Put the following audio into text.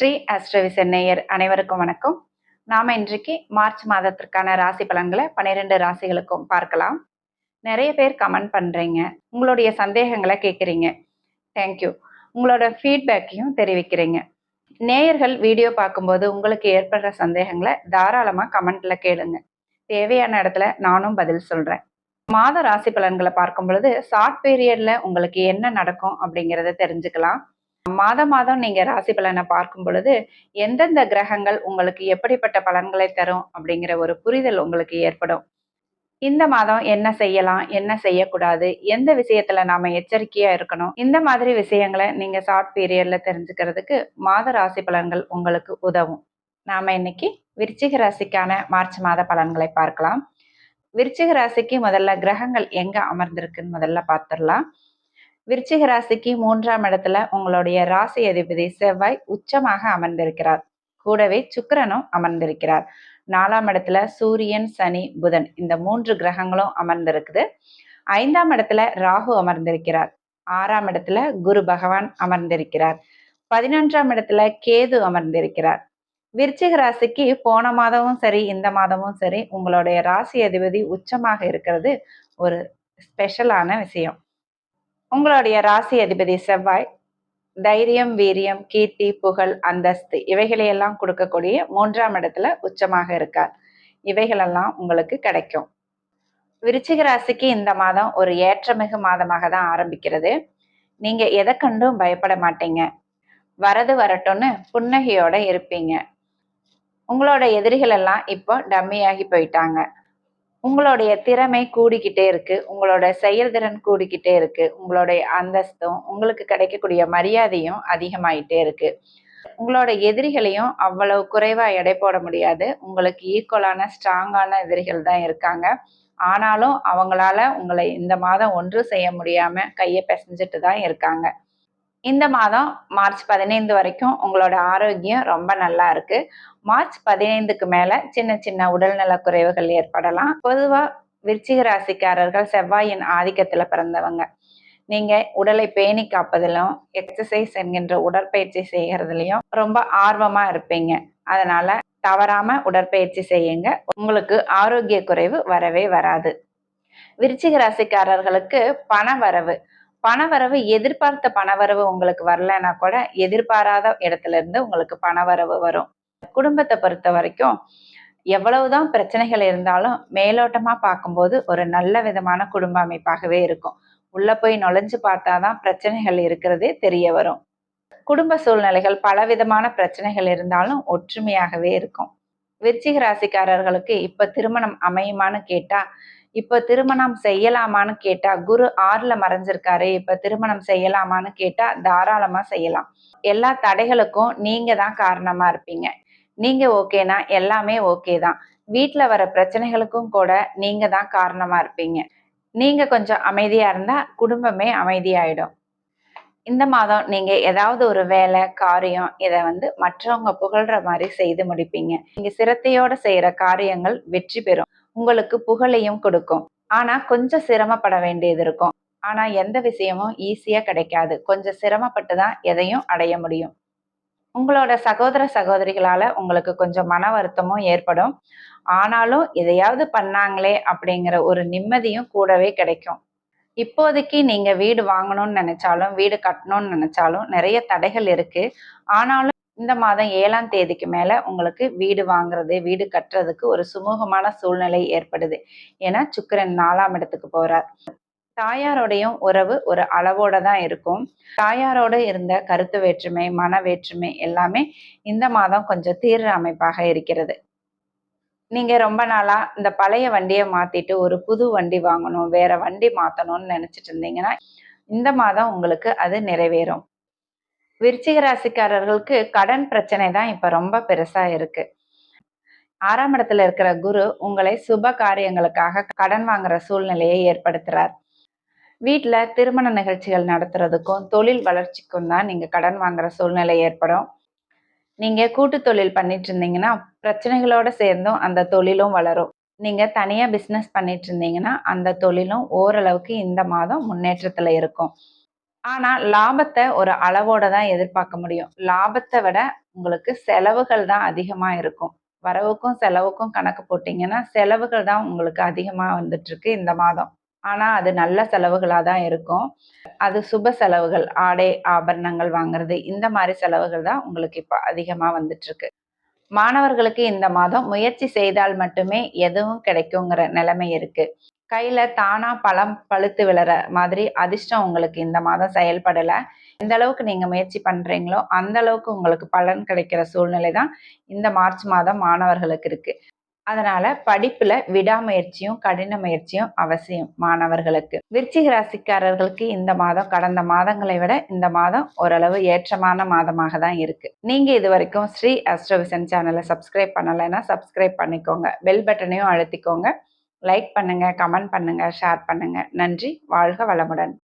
ஸ்ரீ அஸ்ட்ரவிசன் நேயர் அனைவருக்கும் வணக்கம். நாம இன்றைக்கு மார்ச் மாதத்திற்கான ராசி பலன்களை 12 ராசிகளுக்கும் பார்க்கலாம். நிறைய பேர் கமெண்ட் பண்றீங்க, உங்களுடைய சந்தேகங்களை கேட்குறீங்க. தேங்க்யூ. உங்களோட ஃபீட்பேக்கையும் தெரிவிக்கிறீங்க. நேயர்கள் வீடியோ பார்க்கும்போது உங்களுக்கு ஏற்படுற சந்தேகங்களை தாராளமா கமெண்ட்ல கேளுங்க. தேவையான இடத்துல நானும் பதில் சொல்றேன். மாத ராசி பலன்களை பார்க்கும் பொழுது ஷார்ட் பீரியட்ல உங்களுக்கு என்ன நடக்கும் அப்படிங்கிறத தெரிஞ்சுக்கலாம். மாதம் நீங்க ராசி பலனை பார்க்கும் பொழுது எந்தெந்த கிரகங்கள் உங்களுக்கு எப்படிப்பட்ட பலன்களை தரும் அப்படிங்கிற ஒரு புரிதல் உங்களுக்கு ஏற்படும். இந்த மாதம் என்ன செய்யலாம், என்ன செய்யக்கூடாது, எந்த விஷயத்துல நாம எச்சரிக்கையா இருக்கணும், இந்த மாதிரி விஷயங்களை நீங்க ஷார்ட் பீரியட்ல தெரிஞ்சுக்கிறதுக்கு மாத ராசி பலன்கள் உங்களுக்கு உதவும். நாம இன்னைக்கு விருச்சிக ராசிக்கான மார்ச் மாத பலன்களை பார்க்கலாம். விருச்சிக ராசிக்கு முதல்ல கிரகங்கள் எங்க அமர்ந்திருக்குன்னு முதல்ல பார்த்துடலாம். விருச்சிக ராசிக்கு 3ஆம் இடத்துல உங்களுடைய ராசி அதிபதி செவ்வாய் உச்சமாக அமர்ந்திருக்கிறார். கூடவே சுக்கிரனும் அமர்ந்திருக்கிறார். 4ஆம் இடத்துல சூரியன், சனி, புதன் இந்த 3 கிரகங்களும் அமர்ந்திருக்குது. 5ஆம் இடத்துல ராகு அமர்ந்திருக்கிறார். 6ஆம் இடத்துல குரு பகவான் அமர்ந்திருக்கிறார். 11ஆம் இடத்துல கேது அமர்ந்திருக்கிறார். விருச்சிக ராசிக்கு போன மாதமும் சரி, இந்த மாதமும் சரி, உங்களுடைய ராசி அதிபதி உச்சமாக இருக்கிறது ஒரு ஸ்பெஷலான விஷயம். உங்களுடைய ராசி அதிபதி செவ்வாய் தைரியம், வீரியம், கீர்த்தி, புகழ், அந்தஸ்து இவைகளையெல்லாம் கொடுக்கக்கூடிய 3ஆம் இடத்துல உச்சமாக இருக்கார். இவைகளெல்லாம் உங்களுக்கு கிடைக்கும். விருச்சிக ராசிக்கு இந்த மாதம் ஒரு ஏற்றமிகு மாதமாக தான் ஆரம்பிக்கிறது. நீங்க எதை கண்டும் பயப்பட மாட்டீங்க. வரது வரட்டும்னு புன்னகையோட இருப்பீங்க. உங்களோட எதிரிகள் எல்லாம் இப்போ டம்மியாகி போயிட்டாங்க. உங்களுடைய திறமை கூடிக்கிட்டே இருக்கு. உங்களோட செயல்திறன் கூடிக்கிட்டே இருக்கு. உங்களுடைய அந்தஸ்தும் உங்களுக்கு கிடைக்கக்கூடிய மரியாதையும் அதிகமாயிட்டே இருக்கு. உங்களோட எதிரிகளையும் அவ்வளவு குறைவா எடை போட முடியாது. உங்களுக்கு ஈக்குவலான ஸ்ட்ராங்கான எதிரிகள் தான் இருக்காங்க. ஆனாலும் அவங்களால உங்களை இந்த மாதம் ஒன்றும் செய்ய முடியாம கையை பிசைஞ்சிட்டு தான் இருக்காங்க. இந்த மாதம் மார்ச் 15 வரைக்கும் உங்களோட ஆரோக்கியம் ரொம்ப நல்லா இருக்கு. மார்ச் 15க்கு மேல சின்ன சின்ன உடல்நல குறைவுகள் ஏற்படலாம். பொதுவா விருச்சிக ராசிக்காரர்கள் செவ்வாயின் ஆதிக்கத்துல பிறந்தவங்க. நீங்க உடலை பேணி காப்பதிலும் எக்ஸசைஸ் என்கின்ற உடற்பயிற்சி செய்யறதுலயும் ரொம்ப ஆர்வமா இருப்பீங்க. அதனால தவறாம உடற்பயிற்சி செய்யுங்க. உங்களுக்கு ஆரோக்கிய குறைவு வரவே வராது. விருச்சிக ராசிக்காரர்களுக்கு பணவரவு எதிர்பார்த்த பணவரவு உங்களுக்கு வரலன்னா கூட எதிர்பாராத இடத்துல இருந்து உங்களுக்கு பணவரவு வரும். குடும்பத்தை பொறுத்த வரைக்கும் எவ்வளவுதான் பிரச்சனைகள் இருந்தாலும் மேலோட்டமா பார்க்கும்போது ஒரு நல்ல விதமான குடும்ப அமைப்பாகவே இருக்கும். உள்ள போய் நுழைஞ்சு பார்த்தாதான் பிரச்சனைகள் இருக்கிறதே தெரிய வரும். குடும்ப சூழ்நிலைகள் பலவிதமான பிரச்சனைகள் இருந்தாலும் ஒற்றுமையாகவே இருக்கும். விருச்சிக ராசிக்காரர்களுக்கு இப்ப திருமணம் அமையுமான்னு கேட்டா, இப்ப திருமணம் செய்யலாமான்னு கேட்டா, குரு 6ல மறைஞ்சிருக்காரு, இப்ப திருமணம் செய்யலாமான்னு கேட்டா தாராளமா செய்யலாம். எல்லா தடைகளுக்கும் நீங்க தான் காரணமா இருப்பீங்க. நீங்க ஓகேனா எல்லாமே ஓகே தான். வீட்டுல வர பிரச்சனைகளுக்கும் கூட நீங்க தான் காரணமா இருப்பீங்க. நீங்க கொஞ்சம் அமைதியா இருந்தா குடும்பமே அமைதியாயிடும். இந்த மாதம் நீங்க ஏதாவது ஒரு வேலை, காரியம் இதை மற்றவங்க புகழ்ற மாதிரி செய்து முடிப்பீங்க. நீங்க சிரத்தையோட செய்யற காரியங்கள் வெற்றி பெறும். உங்களுக்கு புகழையும் கொடுக்கும். ஆனா கொஞ்சம் சிரமப்பட வேண்டியது இருக்கும். ஆனா எந்த விஷயமும் ஈஸியா கிடைக்காது. கொஞ்சம் சிரமப்பட்டு தான் எதையும் அடைய முடியும். உங்களோட சகோதர சகோதரிகளால உங்களுக்கு கொஞ்சம் மன வருத்தமும் ஏற்படும். ஆனாலும் எதையாவது பண்ணாங்களே அப்படிங்கிற ஒரு நிம்மதியும் கூடவே கிடைக்கும். இப்போதைக்கு நீங்க வீடு வாங்கணும்னு நினைச்சாலும், வீடு கட்டணும்னு நினைச்சாலும் நிறைய தடைகள் இருக்கு. ஆனாலும் இந்த மாதம் 7ஆம் தேதிக்கு மேல உங்களுக்கு வீடு வாங்குறது, வீடு கட்டுறதுக்கு ஒரு சுமூகமான சூழ்நிலை ஏற்படுது. ஏன்னா சுக்கிரன் 4ஆம் இடத்துக்கு போறார். தாயாரோடையும் உறவு ஒரு அளவோட தான் இருக்கும். தாயாரோட இருந்த கருத்து வேற்றுமை, மன வேற்றுமை எல்லாமே இந்த மாதம் கொஞ்சம் தீர்ற அமைப்பாக இருக்கிறது. நீங்க ரொம்ப நாளா இந்த பழைய வண்டியை மாத்திட்டு ஒரு புது வண்டி வாங்கணும், வேற வண்டி மாத்தணும்னு நினைச்சிட்டு இருந்தீங்கன்னா இந்த மாதம் உங்களுக்கு அது நிறைவேறும். விருச்சிக ராசிக்காரர்களுக்கு கடன் பிரச்சனை தான் இப்ப ரொம்ப பெருசா இருக்கு. 6ஆம் இடத்துல இருக்கிற குரு உங்களை சுப காரியங்களுக்காக கடன் வாங்குற சூழ்நிலையை ஏற்படுத்துறார். வீட்டுல திருமண நிகழ்ச்சிகள் நடத்துறதுக்கும் தொழில் வளர்ச்சிக்கும் தான் நீங்க கடன் வாங்குற சூழ்நிலை ஏற்படும். நீங்க கூட்டு தொழில் பண்ணிட்டு இருந்தீங்கன்னா பிரச்சனைகளோட சேர்ந்தும் அந்த தொழிலும் வளரும். நீங்க தனியா பிசினஸ் பண்ணிட்டு இருந்தீங்கன்னா அந்த தொழிலும் ஓரளவுக்கு இந்த மாதம் முன்னேற்றத்துல இருக்கும். ஆனா, லாபத்த ஒரு அளவோட தான் எதிர்பார்க்க முடியும். லாபத்த விட உங்களுக்கு செலவுகள் தான் அதிகமா இருக்கும். வரவுக்கும், செலவுக்கும் கணக்கு போட்டீங்கன்னா, செலவுகள் தான் உங்களுக்கு அதிகமா வந்துட்டுருக்கு இந்த மாதம். ஆனா, அது நல்ல செலவுகளா தான் இருக்கும். அது சுப செலவுகள், ஆடை, ஆபரணங்கள் வாங்குறது, இந்த மாரி செலவுகள் தான் உங்களுக்கு இப்ப அதிகமா வந்துட்டுருக்கு. மாணவர்களுக்கு இந்த மாதம் முயற்சி செய்தால் மட்டுமே எதுவும் கிடைக்குங்கிற நிலைமை இருக்கு. கையில தானா பழம் பழுத்து விழற மாதிரி அதிர்ஷ்டம் உங்களுக்கு இந்த மாதம் செயல்படல. எந்த அளவுக்கு நீங்க முயற்சி பண்றீங்களோ, அந்த அளவுக்கு உங்களுக்கு பலன் கிடைக்கிற சூழ்நிலை தான் இந்த மார்ச் மாதம் மாணவர்களுக்கு இருக்கு. அதனால படிப்புல விடாமுயற்சியும், கடின முயற்சியும் அவசியம் மாணவர்களுக்கு. விருச்சிக ராசிக்காரர்களுக்கு இந்த மாதம் கடந்த மாதங்களை விட இந்த மாதம் ஓரளவு ஏற்றமான மாதமாக தான் இருக்கு. நீங்க இதுவரைக்கும் ஸ்ரீ அஸ்ட்ரோவிஷன் சேனலை சப்ஸ்கிரைப் பண்ணலைன்னா சப்ஸ்கிரைப் பண்ணிக்கோங்க. பெல் பட்டனையும் அழுத்திக்கோங்க. லைக் பண்ணுங்க, கமெண்ட் பண்ணுங்க, ஷேர் பண்ணுங்க. நன்றி. வாழ்க வளமுடன்.